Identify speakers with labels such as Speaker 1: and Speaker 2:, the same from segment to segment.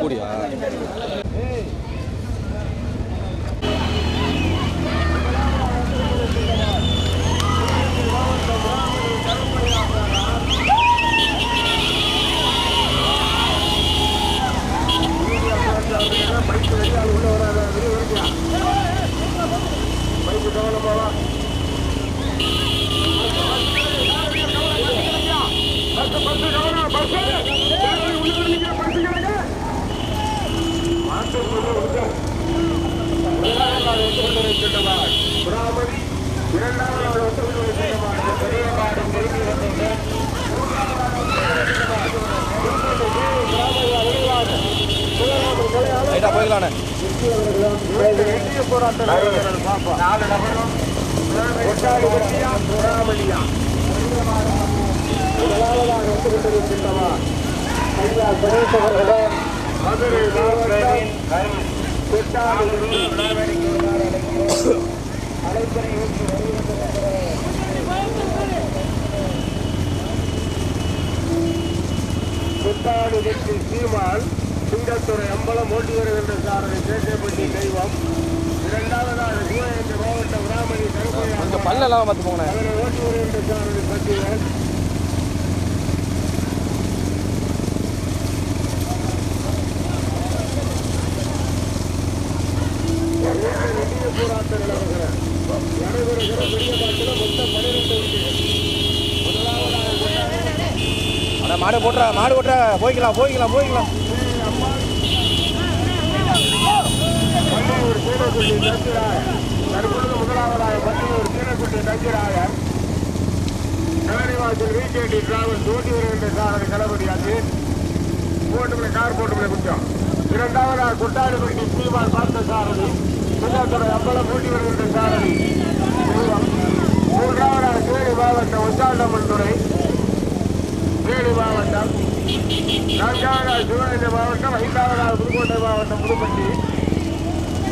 Speaker 1: கூடியா போய்க்கலானே
Speaker 2: சீமான் சிங்கத்துறை அம்பலம் ஓட்டி வருகின்ற சாரதி சேஷப்பட்டி தெய்வம். இரண்டாவதாக சிவகங்கை மாவட்டம் ராமணி
Speaker 1: கொஞ்சம் பல்லெல்லாம் பார்த்து போங்க.
Speaker 2: அதனை ஓட்டி வருகின்ற சாரதி பட்டியல். போராட்ட நிலவரம் நடைபெறுகிற பெரிய பாட்டில் மொத்தம் 12 வண்டிகள். முதலாவதாக
Speaker 1: மாடு போட்டா போய்க்கலாம்
Speaker 2: பள்ளியூர் சீனக்குட்டி தஞ்சிராயர். தற்பொழுது முதலாவதாக பள்ளியூர் சீனக்குட்டி தஞ்சிராயர். நகரிவாசல் விகேடி டிராவல்ஸ் ஓட்டி வருகின்ற சாரதி தளபதி அஜித். கார் போட்டுமே கொஞ்சம். இரண்டாவதாக கொட்டாடிப்பட்டி சீமான் பார்த்த சாரதி சின்னத்துறை அம்பலம் ஓட்டி வருகின்ற சாரதி தெய்வம். மூன்றாவதாக தேனி மாவட்டம் உச்சாண்டம்மன் துறை தேனி மாவட்டம். நான்காவதாக சிவகங்கை மாவட்டம். ஐந்தாவதாக புதுக்கோட்டை மாவட்டம் புதுப்பட்டி.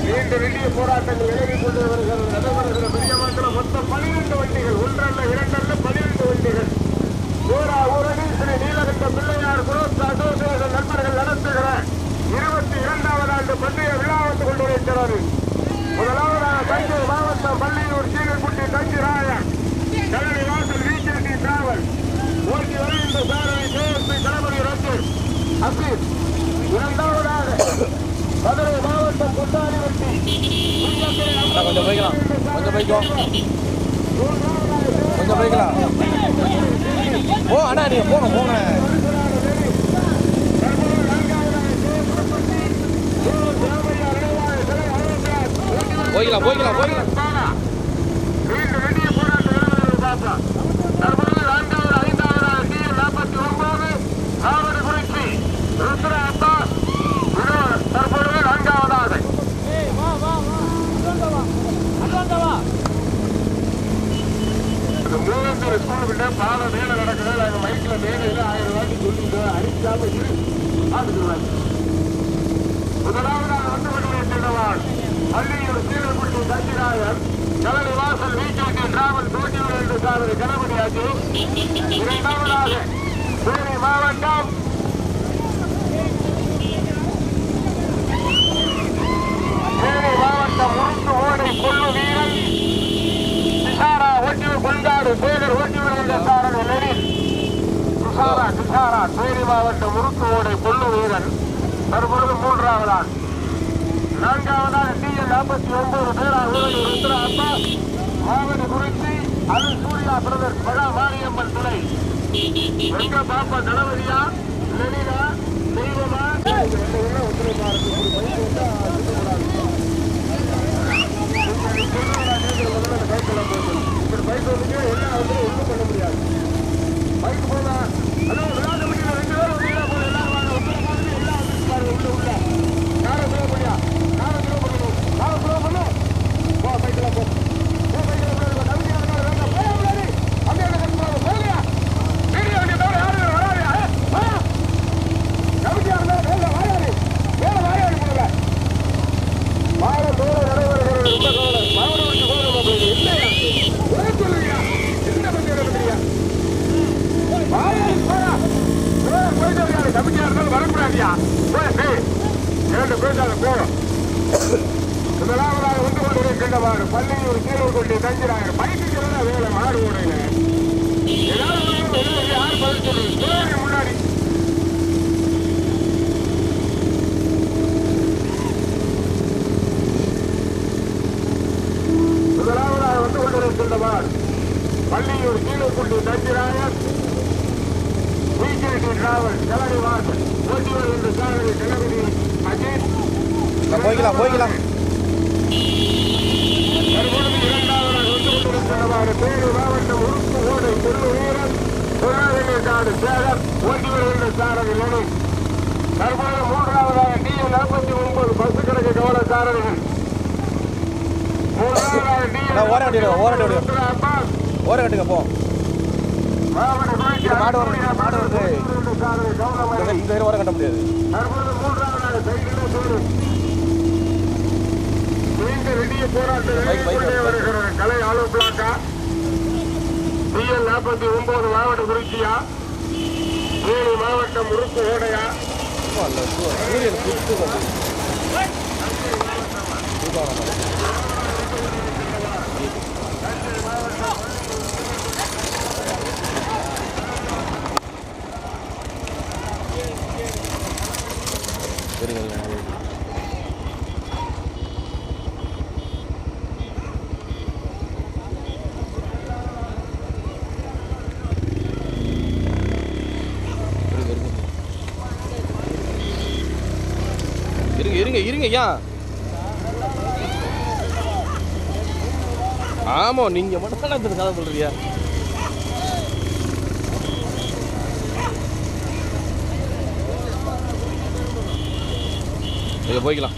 Speaker 2: நீண்ட வெளிய போராட்டங்கள் விலகிக் கொண்டு வருகிறது. நடைபெறுகிற பெரிய மாவட்டத்தில் மொத்தம் 12 வண்டிகள். ஒன்றல்ல இரண்டல்ல 12 வண்டிகள். ஊரணி ஸ்ரீ நீலகண்ட பிள்ளையார் குரோஸ் அசோசியேஷன் நண்பர்கள் நடத்துகிற 22வது ஆண்டு பந்தய விழா வந்து கொண்டிருக்கிறது. முதலாவதாக தஞ்சை மாவட்டம் பள்ளியூர் சீனக்குட்டி தஞ்சிராயர். கல்லணை வாசல் விகேடி டிராவல் ஓட்டி வருகின்ற சாரதி கேஎஸ்பி தளபதி ரஞ்சன் அசீஸ். இரண்டாவதாக மதுரை மாவட்டம் கொட்டாடிப்பட்டி
Speaker 1: கொஞ்சம் போய்க்கலாம் ஓ அண்ணா நீங்க போங்க போய்க்கலாம்
Speaker 2: பால மேல நடக்குது. மைக்ல மேல 1000 ரூபாய்க்கு சொல்லிட்டு அடிக்காம இரு. முதலாவதாக வந்து கொண்டிருக்கிறவாள் பள்ளியூர் சீனக்குட்டி தஞ்சிராயர். கல்லணை வாசல் விகேடி டிராவல் தோட்டியூர் என்று சாரதி கணபதி ஆச்சு. இரண்டாவதாக தேனி மாவட்டம் முறுக்கு ஓடை கொள்ளு வீரன் சிசாரா ஓட்டியூர் கொண்டாடு சேகர் ஓட்டியூர் என்ற சாரதி லெனின். சிசாரா தேனி மாவட்டம் முறுக்கு ஓடை கொள்ளு வீரன் தற்பொழுது 3ஆவதாக. 4ஆவதாக TN 49 பேரா ஊழல் ருத்ரா அப்பா மாவட்ட குறிச்சி அருள் சூர்யா பிரதர்ஸ் மகா மாரியம்மன் துணை. எங்க பாப்பா தளபதியா லெனினா தெய்வமா பைக் வந்து எல்லாம் வந்து ஒன்றும் பண்ண முடியாது. பைக் போனா ஹலோ விளையாட முடியல 2 பேரும் உள்ளே போல எல்லாரும் வாங்க ஒன்று எல்லாம் வந்து உள்ள காரை ஸ்லோ பண்ணியா காரை ஸ்லோ பண்ணணும் போ பைக்கில் போ பைக்கில் அங்கே போகலையா வீடியோ வண்டி தவிர யாரும் வராதியா கமிட்டியா இருந்தாலும் வாயாடி மேலே வாயாடி போடுங்க போயிட்டாங்க போகும். முதலாவதாக வந்து கொண்டிருக்கின்றவாறு பள்ளியூர் கீழூர் கொண்டு தஞ்சிராயர் பைக்கு வேலை மாடு ஓடையில ஏதாவது யார் பதில் சொல்றது முன்னாடி முதலாவதாக வந்து கொண்டிருக்கின்றவாறு பள்ளியூர் கீழூர் கொண்டு தஞ்சிராயர் வீக்கெண்ட் டிராவல் செலவி வாசல் ஓட்டி வருகின்ற சாரதி தளபதி அஜித்
Speaker 1: போய்க்கலாம்
Speaker 2: தற்பொழுது இரண்டாவதாக வந்து கொண்டிருக்கிறவாறு தேனி மாவட்டம் உறுப்பு ஓடை கொள்ளு வீரன் பொருளாதார சேகர் ஓட்டி வருகின்ற சாரதி லெனி. தற்பொழுது மூன்றாவதாக டிஎல் 49 பஸ் கிடக்கு கவல சாரதிகள். மூன்றாவதாக
Speaker 1: ஓர கட்டுங்க போ. மாடு வருது இந்த ஓர கட்ட முடியாது.
Speaker 2: தற்பொழுது மூன்றாவதாக சைக்கிள் சோறு வெளியே போராட்டம் கலை ஆலோ பிளாக்கா டிஎல் 49 மாவட்ட குறிச்சியா தேனி மாவட்டம் உறுப்பு ஓடையா
Speaker 1: இருங்க ஏன் ஆமா நீங்க மட்டும் கதை சொல்றியா? போய்க்கலாம்.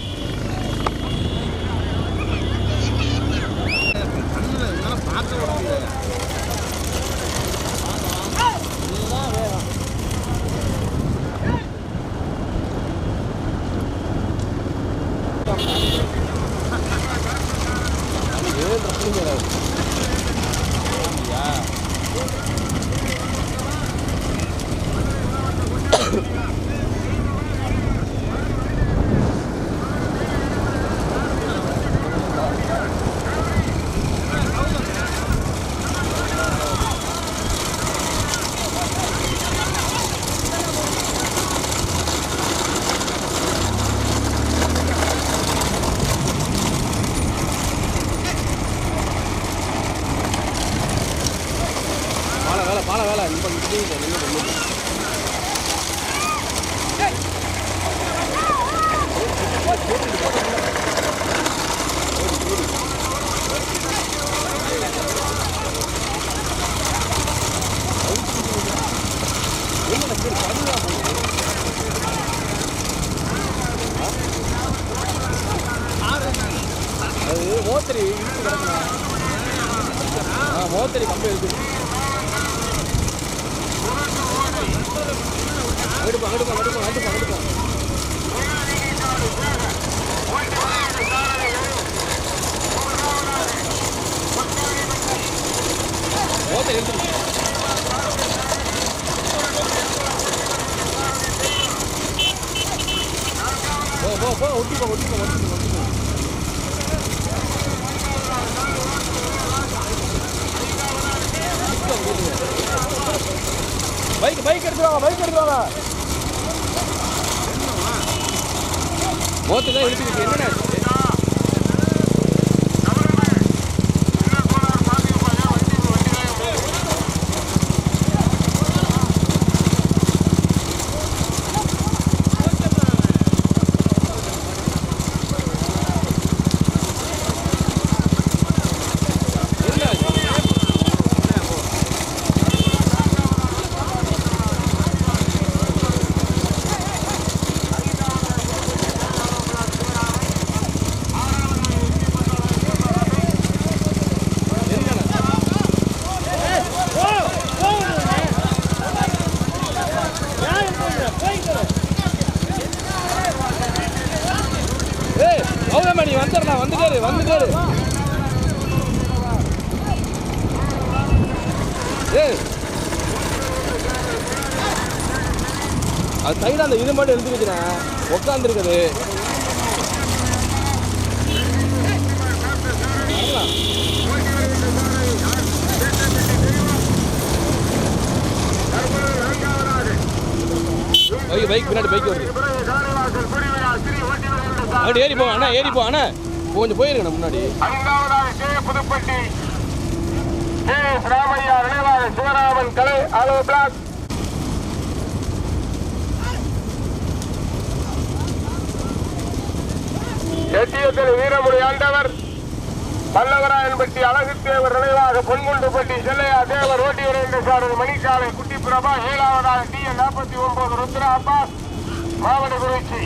Speaker 1: பால வேலை அது மோத்தரி இழுத்து கிடக்கணும். மோத்தரி கம்பி இருக்கு. பைக் எடுத்துவாங்க. மோத்து தான் இழுத்துக்கிட்டு என்னென்ன நீ வந்துட்டாரு அது சைடு அந்த இது மட்டும் எடுத்து வச்சுனேன் உட்காந்துருக்குது. பின்னாடி பைக் வருது. அங்கிட்டு ஏறி போ அண்ணா, ஏறி போ அண்ணா, கொஞ்சம் போயிருக்கணும் முன்னாடி.
Speaker 2: புதுப்பட்டி ராமையா நினைவாக சிவராமன் கலை ஆலோ பிளாக். எட்டியத்தில் வீரமுடி ஆண்டவர் பல்லவராயன்பட்டி அழகு தேவர் நினைவாக பொன்குண்டுப்பட்டி செல்லையா தேவர் ஓட்டி வருகின்ற சாரதி மணிக்காலை குட்டி பிரபா. 7வதாக TN49 ருத்ரா அப்பாஸ் மாவட்ட குறிச்சி.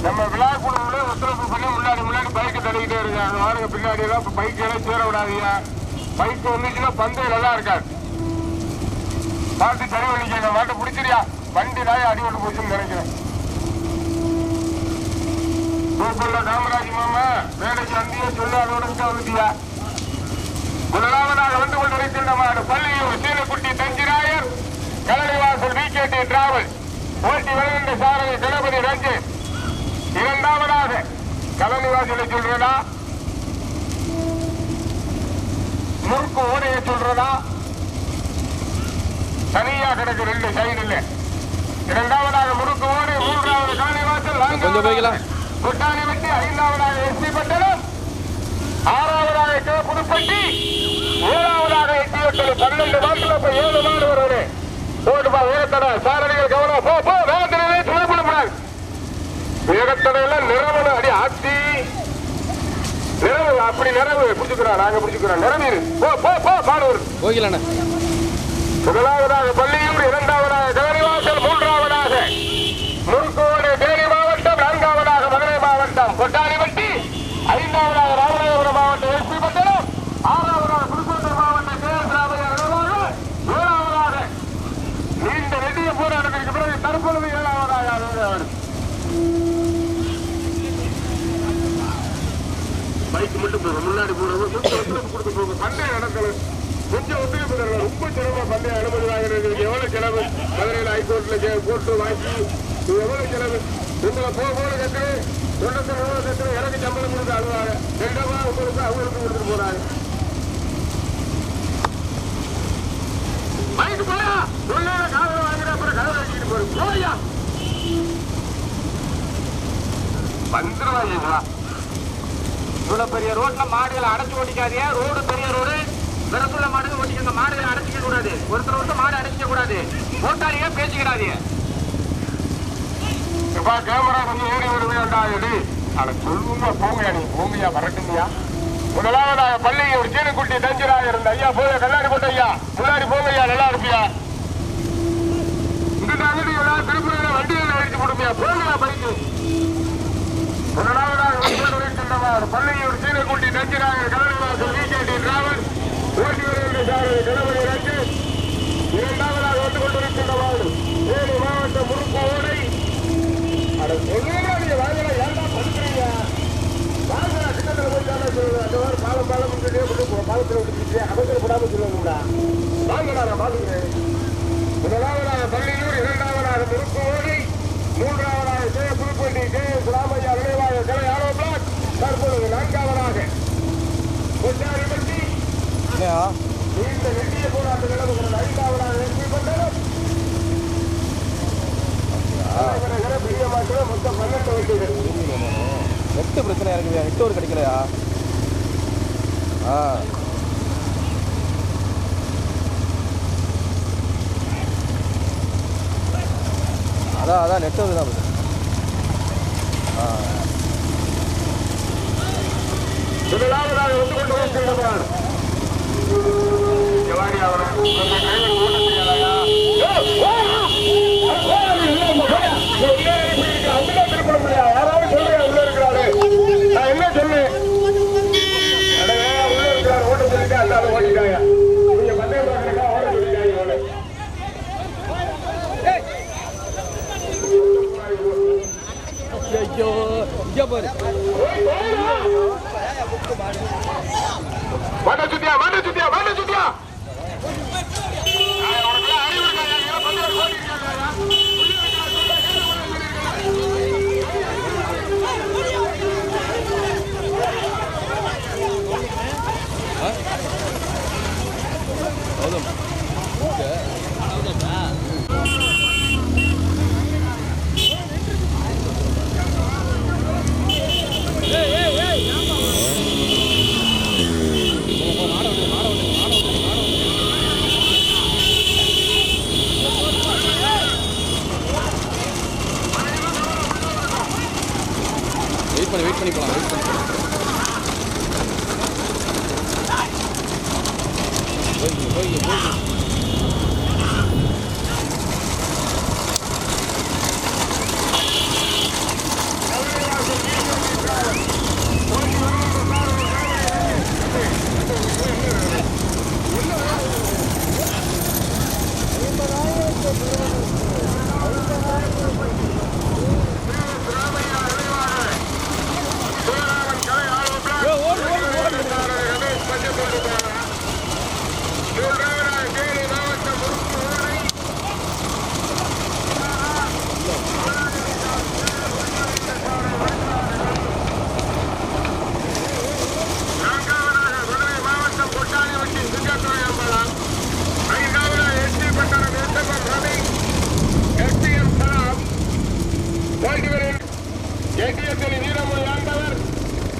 Speaker 2: நம்ம விழாக்குள்ள ஒத்துழைப்பு பண்ணி முன்னாடி பைக்கு தள்ளிக்கிட்டே இருக்காங்க. வாருங்க பின்னாடி எல்லாம் பைக் எல்லாம் சேர விடாதீங்க. பைக் வந்துச்சுன்னா பந்து நல்லா இருக்காது. பார்த்து சரி பண்ணிக்க. மாட்டை பிடிச்சிரியா வண்டி நாய் அடி ஒன்று போச்சுன்னு நினைக்கிறேன். காமராஜ் மாமா வேலைக்கு வந்தியா சொல்லு, அதோட வந்துட்டியா. முதலாவதாக வந்து கொண்டிருக்கின்ற மாடு பள்ளியூர் சீனக்குட்டி தஞ்சிராயர் கலனிவாசல் VKT டிராவல் ஓட்டி வருகின்ற சாரதி கணபதி ரஞ்சித். 2வதாக கலனிவாசலை சொல்றதா முறுக்கு ஓடைய சொல்றதா? தனியா கிடக்கு 2 சைடு இல்ல. 2வதாக முறுக்கு ஓடை, 3வது கலனிவாசல்
Speaker 1: கொஞ்சம் போய்க்கலாம்.
Speaker 2: கொட்டாணி வெட்டி, 5வதாக SP பட்டணம், 6வதாக புதுப்பட்டி, 7வதாக எட்டியோட்டல். 12 மாட்டுல இப்ப 7 மாடு வருவது. போட்டுப்பா வேகத்தடை. சாரதிகள் கவனம். போ போ வேகத்தடையிலே துணைப்படப்படாது. வேகத்தடையில நிறவன அடி ஆட்சி நிறவு. அப்படி நிறவு பிடிச்சுக்கிறோம், நாங்க பிடிச்சுக்கிறோம். நிறவீரு போ போ போ பாடுவர்
Speaker 1: போய்க்கலாண்ண.
Speaker 2: முதலாவதாக பள்ளியூர், 2வதாக கலனிவாசல், 3வதாக முறுக்கோடு தேனி மாவட்டம், 4வதாக மதுரை மாவட்டம் கொட்டாணிவட்டி, 5வதாக ராமநாதபுரம் மாவட்டம் SP பட்டணம், 6வதாக புதுக்கோட்டை மாவட்டம் KS ராமையா நினைவாக, 7வதாக நீண்ட நெடிய போராட்டத்திற்கு பிறகு தற்பொழுது 7வதாக பைக் மட்டும் போகும். முன்னாடி போறவங்க கொடுத்து போகும். பந்தயம் நடக்கல, கொஞ்சம் ஒத்துழைப்பு தரல. ரொம்ப சிரமம். பந்தய அனுமதி வாங்குறது எவ்வளவு செலவு? மதுரையில் ஹைகோர்ட்ல போட்டு வாங்கி எவ்வளவு செலவு? உங்களை போல கட்டு தொண்டத்தில் எவ்வளவு கட்டு எனக்கு சம்பளம் கொடுத்து அழுவாங்க. 2 ரூபா உங்களுக்கு அவங்களுக்கு கொடுத்துட்டு போறாங்க. பைக் போயா உள்ள காதல வாங்கினா அப்புறம் கதை வாங்கிட்டு போறோம். போயா வந்துருவாங்க. இவ்வளவு பெரிய ரோட்ல மாடுகளை அடைச்சு ஓட்டிக்காதீங்க. ரோடு பெரிய ரோடு, விரசுள்ள மாடுகள் ஓட்டிக்கங்க. மாடுகளை அடைச்சிக்க கூடாது. ஒருத்தர் மாடு அடைச்சிக்க கூடாது. ஓட்டாளியா பேசிக்கிறாதீங்க. கேமரா கொஞ்சம் ஏறி வருவேன்டாடி. அதை சொல்லுங்க. போங்கயா, நீ போங்கயா, வரட்டுங்கயா. முதலாவதாக பள்ளியூர் சீனக்குட்டி தஞ்சிராக இருந்த ஐயா போய கண்ணாடி போட்ட ஐயா முன்னாடி போங்கய்யா, நல்லா இருப்பியா. இந்த தகுதி எல்லாம் திருப்பூர்ல வண்டியில அடிச்சு கொடுப்பியா. போங்கயா பைக்கு. முதலாவதாக பள்ளியூர் சீனக்குட்டி தஞ்சிராக கலனிவாசல் VKT டிராவல் ஓட்டி வருகின்ற சாரதி கணபதி ரஞ்சித். 2வதாக வந்து கொண்டிருக்கின்ற மாடு தேனி மாவட்டம் முறுக்கு ஓடை. அதை சொல்லுங்க. நீங்க வாங்கலாம். ஏன்டா படுக்கிறீங்க? வாங்கலா கிட்டத்தில் போயிட்டாலும் அந்த மாதிரி பாலம் பாலத்தில் விட்டுச்சு அவசரப்படாம சொல்லுவாங்கடா. வாங்கடா, நான் பாத்துக்கிறேன். முதலாவதாக பள்ளியூர், 2வதாக முறுக்கு ஓடை, 3வதாக புதுப்பட்டி KS ராமையா நினைவாக கலை ஆலோ பிளாக். தற்பொழுது 4வதாக கொட்டாணிவட்டி நீண்ட நெடிய போராட்ட நிலவுகிறது. 5வதாக SP பட்டணம், பெரிய மாற்றம். மொத்தம் 12 வண்டிகள்.
Speaker 1: 8 பிரச்சனை இருக்குதுயா. 8 ஒரு கிடைக்கலையா? அதான் நெட் வருது தான்.
Speaker 2: முதலாவதாக வந்து கொண்டு வருகிறார். யாராவது சொல்லுங்க. உள்ள இருக்கிறாரு. நான் என்ன சொன்னேன்? உள்ள இருக்கிறார். ஓட்ட சொல்லிட்டு அல்லாத ஓட்டிட்டாங்க. நீங்க பந்தயம் பார்க்கறா ஓட சொல்லிட்டாங்க.
Speaker 1: ஐயோ இங்க பாரு.
Speaker 2: மாட்ட சுத்தியா.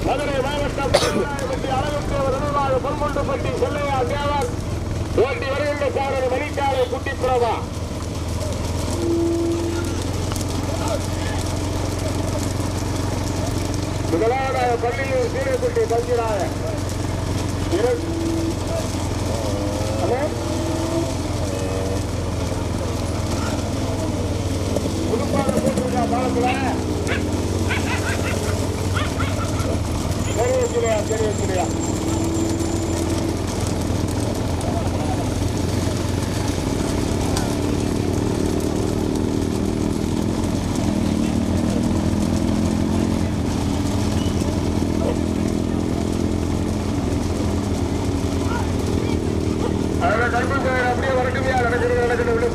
Speaker 2: மதுரை மாவட்டம் பொன்முண்டுப்பட்டி செல்லையா தேவர் ஓட்டி வருகின்ற சாரதி மணிக்காலை குட்டிப்புறவா முதலாவதாக பள்ளியில் சீரைக்குட்டி தஞ்சிராய புதுப்பாக போட்டிருக்கா பாலத்துல சரி வச்சுலையா சரி வச்சுலையா அப்படியே வரட்டுமையா நடக்கிறது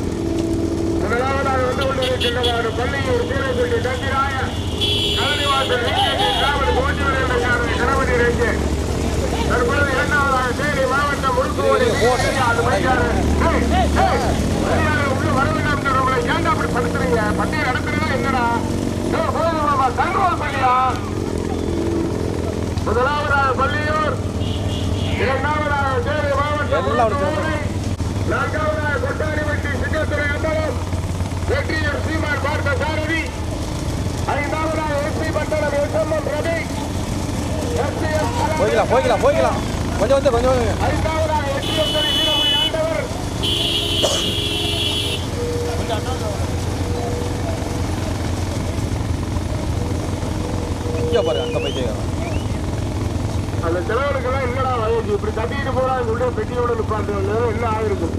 Speaker 2: முதலாவதாக வந்து கொண்டிருக்கின்றவாறு பள்ளியூர் சீரைக்குட்டி தஞ்சிராய கலனிவாசல் போட்டி வருகின்ற கணபதி ரேஞ்சு தற்பொழுது இரண்டாவதாக தேனி மாவட்டம் முறுக்குவோடு உள்ள வரவேண்டும் உங்களை ஏன்டா அப்படி படுத்துறீங்க பண்டிகை நடத்துறீங்க என்னடா கண்ட்ரோல் பண்ணியா முதலாவதாக பள்ளியூர் இரண்டாவதாக தேனி மாவட்டம் நான்காவதாக கொட்டாரிவட்டி சிங்கத்துறை அம்பலம் வெற்றியூர் சீமான் பார்த்த சாரதி ஐந்தாவதாக எஸ்பி பட்டணம் எஸ்எம்எம் ரவி
Speaker 1: போய்க்கலாம் கொஞ்சம்
Speaker 2: ஐந்தாவதாக எஸ்பிஎம் வீரமணி ஆண்டவர்
Speaker 1: பாரு அங்க போயிட்டே
Speaker 2: அந்த செலவுக்கெல்லாம் என்னடா வயசு இப்படி கட்டிட்டு போறாங்க உள்ள பெட்டியோட நிப்பாட்டு என்ன ஆகிருக்கும்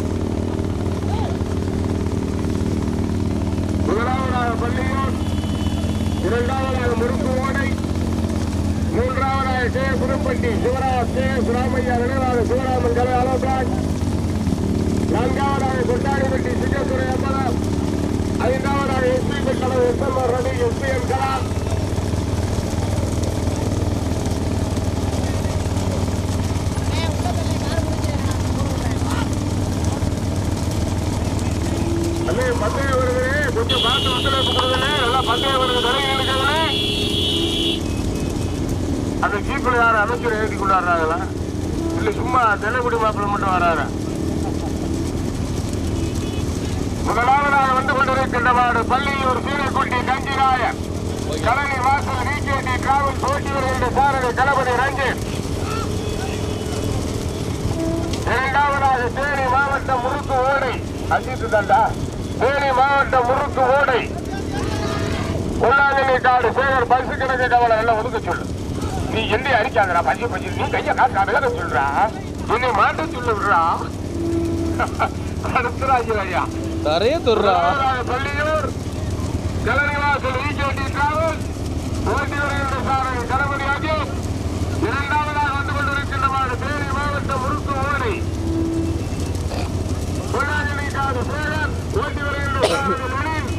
Speaker 2: முதலாவதாக பள்ளியூர் இரண்டாவதாக முறுக்கு ஓடை மூன்றாவதாக கே புதுப்பட்டி சிவராமையா நினைவாக சிவராமன் கலை ஆலோசன் நான்காவதாக கொட்டாரிப்பட்டி சிங்கத்துறை அம்பலம் ஐந்தாவதாக எஸ்பி பட்டணம் எஸ்எம்ஆர் ரவி எஸ்பிஎம் கலா பந்தய வருகிறே கொஞ்சம் பார்த்து ஒத்துழைப்பு கொடுங்களே நல்லா பந்தய வருது நிறைய எடுக்கிறே அந்த ஜீப்பில் யாரும் அமைச்சர் ஏற்றி கொண்டாடுறாங்களா இல்லை சும்மா தென்னைக்குடி மாப்பிள்ள மட்டும் வராரு முதலாவதாக வந்து கொண்டிருக்கின்ற மாடு பள்ளியூர் சீரைக்குட்டி தஞ்சிராய கலனி வாசல் விகேடி டிராவல் போட்டி வருகின்ற சாரதி கணபதி ரஞ்சித் இரண்டாவதாக தேனி மாவட்டம் முறுக்கு ஓடை அஜித்து தண்டா தேனி மாவட்டம் முறுக்கு ஓடை உள்ளாங்கண்ணி காடு சேகர் பரிசு கிடக்க கவலை எல்லாம் ஒதுக்க சொல்லு நீ எந்த அடிக்காதடா பஞ்சு நீ கைய காசு விலக சொல்றா என்னை மாட்ட சொல்லு விடுறா அடுத்தராஜா
Speaker 1: தரைய துறா
Speaker 2: பள்ளியூர் கலனிவாசல் விகேடி டிராவல் ஓட்டி வருகின்ற சாரதி கணபதி அஜித் இரண்டாவதாக வந்து கொண்டிருக்கின்ற மாடு தேனி மாவட்டம் முறுக்கு ஓடை உள்ளாங்கண்ணி காடு சேகர் ஓட்டி வருகின்ற சாரதி லெனின்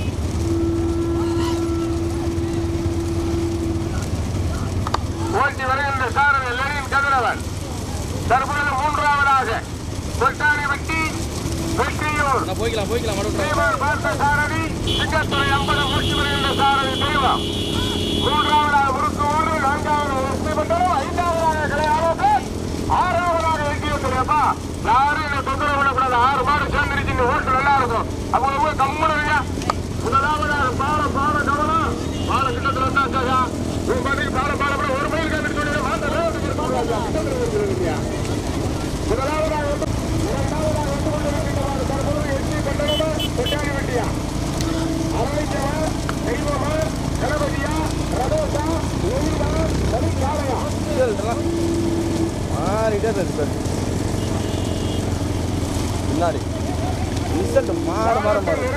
Speaker 2: ஓட்டி வருகின்ற சாரதி லெனின் கதிரவன் தற்பொழுது மூன்றாவதாக கொட்டாரிப்பட்டி வெற்றியூர் பார்த்த சாரதி சிங்கத்துறை அம்பலம் ஓட்டி வருகின்ற சாரதி தெய்வம் மூன்றாவதாக முறுக்கு ஓடு நான்காவதாக எஸ்பி பட்டணம் ஐந்தாவதாக கலை ஆலோசன் ஆறாவதாக எட்டியூர்ப்பா யாரும் என்ன தொந்தரவு விடக்கூடாது 6 மாடு சேர்ந்துருச்சு இந்த ஓட்டு நல்லா இருக்கும் அப்போ கம்முனுங்க முதலாவதாக பால கவனம் பால கிட்டத்தில் வந்தாச்சா உங்க பாட்டுக்கு பால கூட ஒரு மைல் கேட்டு சொல்லி மாத்த முதலாவதாக
Speaker 1: ரிசல்ட்லாம் மாறிட்டே தான் ரிசல்ட் முன்னாடி ரிசல்ட் மாற மாற மாறும்.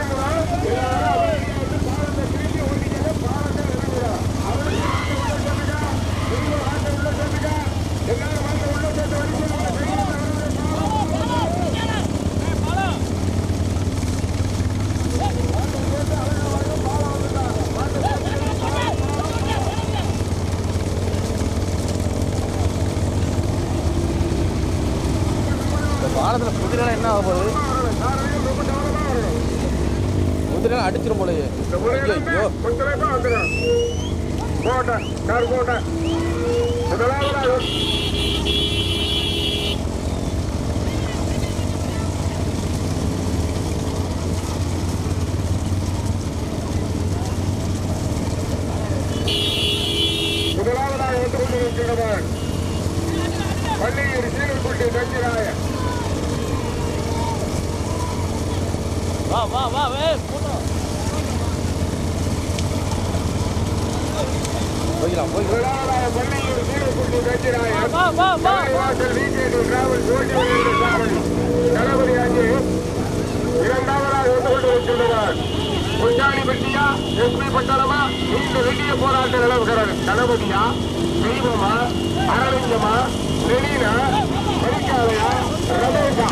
Speaker 1: பாலத்தில் குதிரை என்ன ஆக போகுது? குதிரை அடிச்சிடும் போலயே. ஐயோ
Speaker 2: முதலாவதாக வந்து கொண்டிருக்கிறவர் பள்ளியூர் சீனக்குட்டி தஞ்சிராயன்.
Speaker 1: போய்க்கலாம்
Speaker 2: முதலாவதாக பள்ளியூர் சீனக்குட்டி தஞ்சிராயன் வாசல் வீக்கெண்டு டிராவல் ஓட்டி வருகின்ற சாரதி தளபதி அஜி. இரண்டாவதாக வந்து கொண்டிருக்கின்றனர் பொஞ்சானிப்பட்டியா எஸ்பி பட்டணமா நீண்ட வெளிய போராட்ட நிலவுகிறது. தளபதியா தெய்வமா அரவிந்தமா லெனினா மரிக்காலையா ரமேஷா.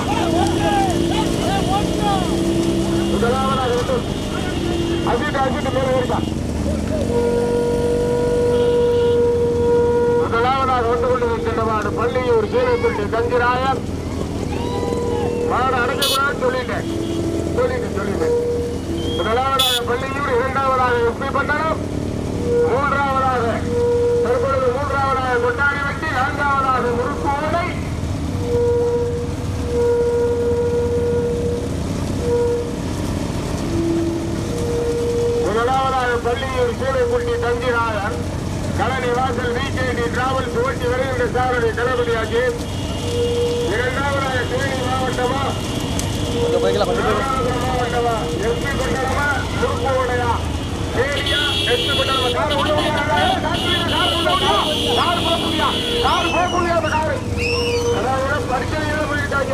Speaker 2: முதலாவதாக வந்து அஜித் மேல இருக்கா. முதலாவதாக வந்து கொண்டிருக்கின்றவாறு பள்ளியூர் சீனக்குட்டி தஞ்சிராயன். மாடு அடைக்கக்கூடாது சொல்லிட்டேன். முதலாவதாக பள்ளியூர், இரண்டாவதாக எஸ்பி பட்டணம், மூன்றாவதாக தற்பொழுது மூன்றாவதாக கொண்டாடி வெட்டி, நான்காவதாக முறுக்கோடை, முதலாவதாக பள்ளியூர் சீனக்குட்டி தஞ்சிராயன். கலனி வாசல் வீக்கெண்டி டிராவல்ஸ் ஓட்டி வருகின்ற சாரதி தளபதி அஜித். இரண்டாவதாக தேனி மாவட்டமா மாவட்டமா எஸ்பி பட்டணமா முறுக்கோடையா ஏரியா எஸ்பி பட்டணமா கார் உள்ள பரிசீலனை போயிட்டாங்க.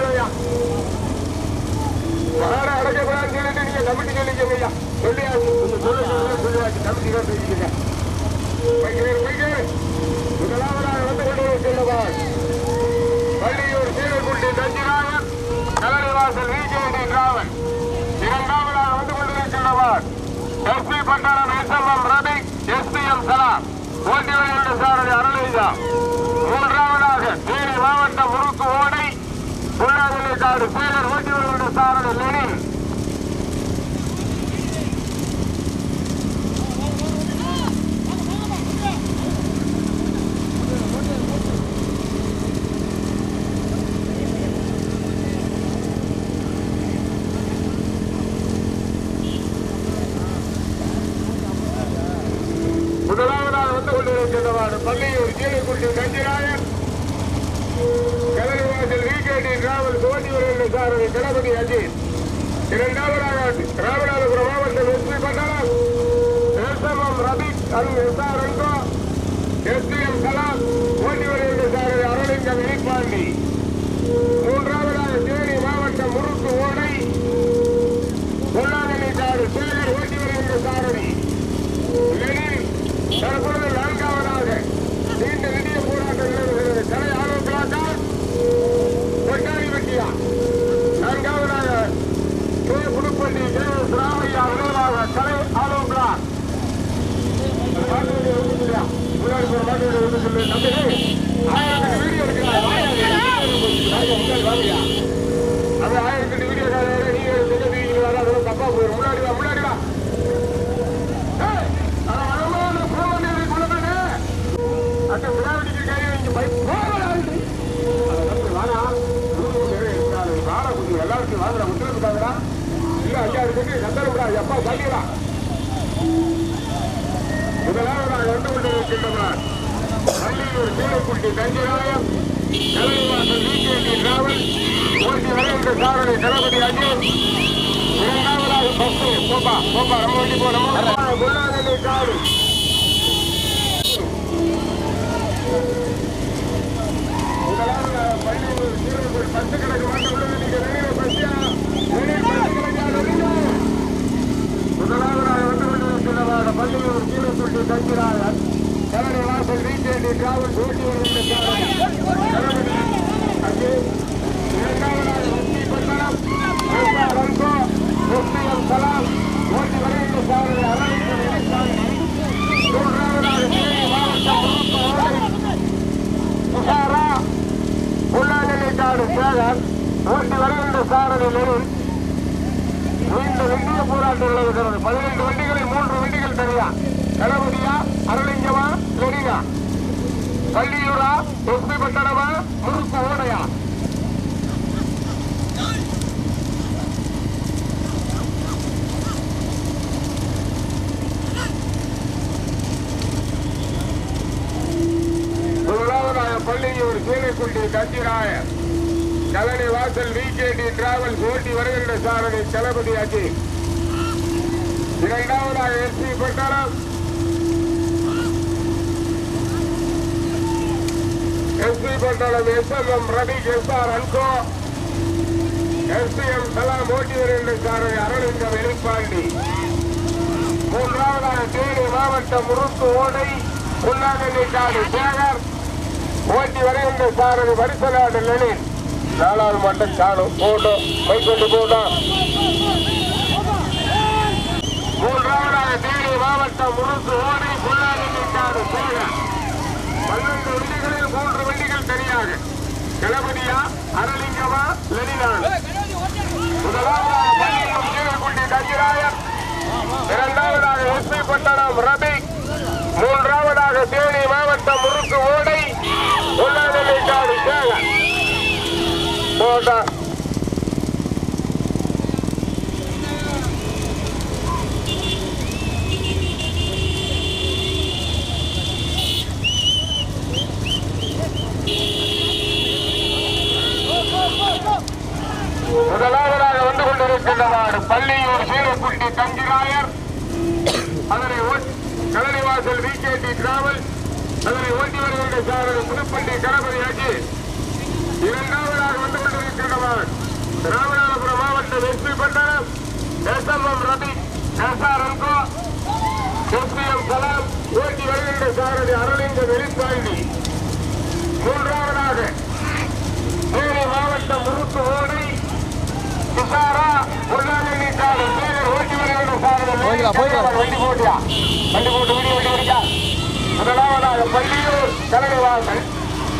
Speaker 2: மாட அடைக்கப்படான்னு சொல்லிட்டு நீங்க கமிட்டி சொல்லிக்கங்கய்யா. சொல்லியாச்சு சொல்லியாச்சு கமிட்டிகள் பேசிக்கங்க. முதலாவதாக வந்து கொண்டிருக்கின்றவர் பள்ளியூர் சீனக்குட்டி தஞ்சிராயன். கலனிவாசல் வீக்கெண்டி டிராவல். இரண்டாவதாக வந்து கொண்டிருக்கின்றவர் எஸ்பி பட்டணம் எஸ்எம்எம் ரவி எஸ்பிஎம் சலாம் ஓட்டி வருகின்ற சாரதி அருளேஜா. மூன்றாவதாக தேனி மாவட்டம் முறுக்கு ஓடை புல்லாதிலைக்காடு சேலர் ஓட்டி வருகின்ற சாரதி லெனின். முதலாவதாக வந்து கொண்டிருக்கின்றவாறு பள்ளியூர் சீனக்குட்டி தஞ்சிராயன். கலனிவாசல் வீக்கெண்டி டிராவல் ஓட்டி வருகின்ற சாரதி தளபதி அஜித். இரண்டாவதாக ராமநாதபுரம் மாவட்டம் எஸ்பி பட்டணம் எஸ்எம்எம் ரபிக் அண்ட் எஸ்ஆர்என்கோ எஸ்டிஎம் கலாம் ஓட்டி வருகின்ற சாரதி அரவிந்தம் இனிப்பாண்டி. மூன்றாவதாக தேனி மாவட்டம் முறுக்கு ஓடை பொல்லாதனைக்காடு சேகர் ஓட்டி வருகின்ற சாரதி லெனின். தற்பொழுது நான்காவதாக நீண்ட நெடிய போராட்டம் நிலவுகிறது. கலை ஆலோசனாக்கா கொண்டாடி வெட்டியா. நான்காவதாக புதுப்பள்ளி ஜெயஸ் ராமையா விரைவாக கலை ஆலோசனா. முன்னாடி போற மாட்டு வந்து சொல்லு தம்பி 1000 வீடியோ இருக்கிறார். அது 1000 வீடியோ நீங்க வர அதெல்லாம் தப்பா போயிடும். முன்னாடி வா முன்னாடி வா. அட்ட விழாவடிக்கிற காரியம் இங்க வாடா கொஞ்சம் எல்லாருக்கும் வாங்குற விட்டுருக்காங்கடா. இல்ல 5000 பேருக்கு கத்தரா எப்பா தள்ளிடா. முதலாவதாக வந்து கொண்டிருக்கின்றனர் பள்ளியூர் சீனக்குட்டி தஞ்சிராயன். கலனிவாசல் வீக்கெண்டி டிராவல் ஓட்டி வருகின்ற சாரதி தளபதி அஜித். இரண்டாவதாக பஸ்ஸு போப்பா நம்ம வண்டி போ. நம்ம பொல்லாதனை காடு ஓட்டி வருகின்ற சாரதி கணபதி அங்கே இரண்டாவதாக வெற்றி பட்டணம் ரங்கோ முஸ்லிம் சலாம் ஓட்டி வருகின்ற சாரதி அரவிந்தன் இடைத்தாண்டி மூன்றாவதாக தேனி மாவட்டம் புகாரா உள்ளாநிலைக்காடு சேகர் ஓட்டி வருகின்ற சாரதி லெனின். இந்த வெண்டிய போராட்டம் இருக்கிறது. 15 வண்டிகளில் 3 வண்டிகள் தனியா. கணபதியா, அரளிங்கமா, லெனினா, பள்ளியூரா, எஸ்பி பட்டணமா, முறுக்கு ஓடையா? முதலாவதாக பள்ளியூர் சீனைக்குட்டி கஞ்சிராயர் கலனி வாசல் விகேடி டிராவல்ஸ் ஓட்டி வருகின்ற சாரதி தளபதி அஜய். இரண்டாவதாக எஸ்பி பட்டணம் SMM Ravi SR and co SPM Salam ஓட்டி வருகின்ற சாரதி அரவிந்த வெளிப்பாண்டி. மூன்றாவதாக தேனி மாவட்டம் முறுக்கு ஓடை புல்லாங்கண்ணிக்காடு சேகர் ஓட்டி வருகின்ற சாரதி வரிசலாடு லெனின். 4வது மட்டும் காணும் போட்டோம் மைக்கொண்டு போட்டோம். மூன்றாவதாக தேனி மாவட்டம் முறுக்கு ஓடை புல்லாங்கண்ணிக்காடு சேகர் 12 வண்டிகளில் 3 வண்டிகள் தனியாக. கணபதியா, அரளிங்கமா, லெனினான். முதலாவதாக பள்ளியூர் சீனைக்குட்டி கஞ்சிராயர், இரண்டாவதாக எஸ்பி பட்டணம் ரபி, மூன்றாவதாக தேனி மாவட்டம் முறுக்கு ஓடை உள்ளாநிலைக்காடு சேகர். போட்டா முதலாவதாக வந்து கொண்டிருக்கின்றனர் பள்ளியூர் சீனைக்குட்டி தங்கிராயர், அதனை கலனிவாசல் விகேடி டிராவல், அதனை ஓட்டி வருகின்ற சாரதி புதுப்பள்ளி கணபதி அஜி. இரண்டாவதாக வந்து கொண்டிருக்கின்றனர் ராமநாதபுரம் மாவட்டம் எஸ்பி பட்டணம் SMM Ravi SR and co SPM Salam ஓட்டி வருகின்ற சாரதி அரவிந்த வெளிப்பாண்டி. மூன்றாவதாக தேனி மாவட்டம் முறுக்கு ஓடை புகாரா உள்ளாநிலைக்காடு சேகர் ஓட்டி வருகின்ற சாரதி வண்டி போட்டியா வண்டி போட்டு வீடியோ வண்டி வடிக்கா. முதலாவதாக பள்ளியூர் கலனிவாசல்,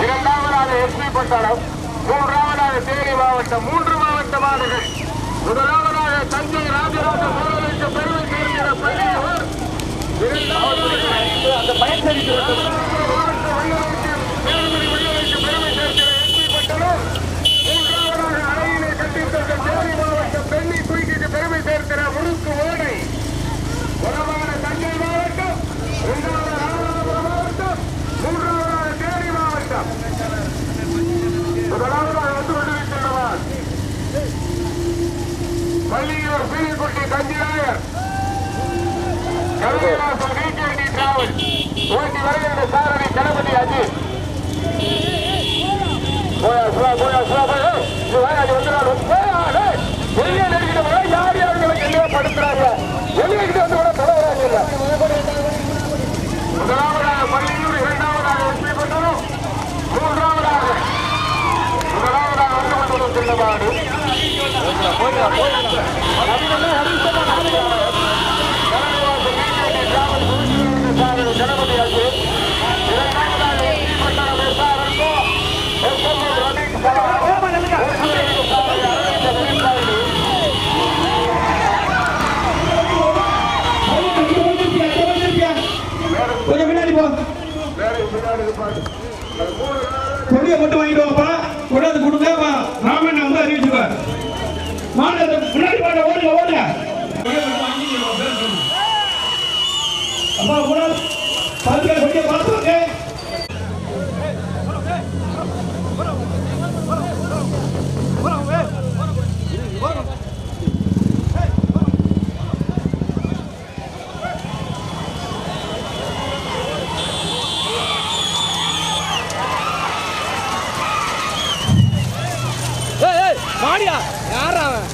Speaker 2: இரண்டாவதாக எஸ்பி பட்டணம், மூன்றாவதாக தேனி மாவட்டம். 3 மாவட்ட மாடுகள். முதலாவதாக தஞ்சை ராஜராஜ சோழனுக்கு பெருமை சேர்க்கிற பள்ளியூர், அந்த பயன்படுத்தி மாவட்ட வல்லலுக்கு பெருமை சேர்க்கிற எஸ்பி பட்டணம், மூன்றாவதாக அணையினை கட்டித்தந்த தேனி மாவட்டம் பெண்ணி குயிக்கு பெருமை சேர்க்கிற முறுக்கு ஓடை, வடமான தஞ்சை மாவட்டம், இரண்டாவது ராமநாதபுரம் மாவட்டம், மூன்றாவதாக தேனி மாவட்டம். முதலாவதாக வந்து கொண்டிருக்கின்றனர் பள்ளியூர் சீனைக்குட்டி கஞ்சிராயர், கலனிவாசல் விகேடி டிராவல் ஓட்டி வருகின்ற சாரதி கணபதி அஜி. வெளியே நடிக்கிற யார் யாருக்கு எல்லையா படுத்துறாங்க, வெளியிட்டு வந்து கூட தொடர்றாங்க. முதலாவதாக பள்ளியூர், இரண்டாவதாக எஸ்பி பட்டணம், மூன்றாவதாக வந்து கொண்டிருக்கின்றவாறு கணபதி ஆச்சு. இரண்டாவதாக எஸ்பி பட்டணம் எஸ்ஆர் அன்கோ எஸ்எம்எம் ரவி
Speaker 3: கொஞ்சம் பின்னாடி போ, கொடியை மட்டும் வாங்கிட்டு வாப்பா, கொண்டாந்து கொடுங்க. ராமன் வந்து அறிவிச்சுக்க மாடு முன்னாடி பாட ஓடுங்க ஓடுங்க. அப்பா கூட பாதுகா கொடியை பார்த்துவாங்க.
Speaker 1: மாடியா யாரா அவன்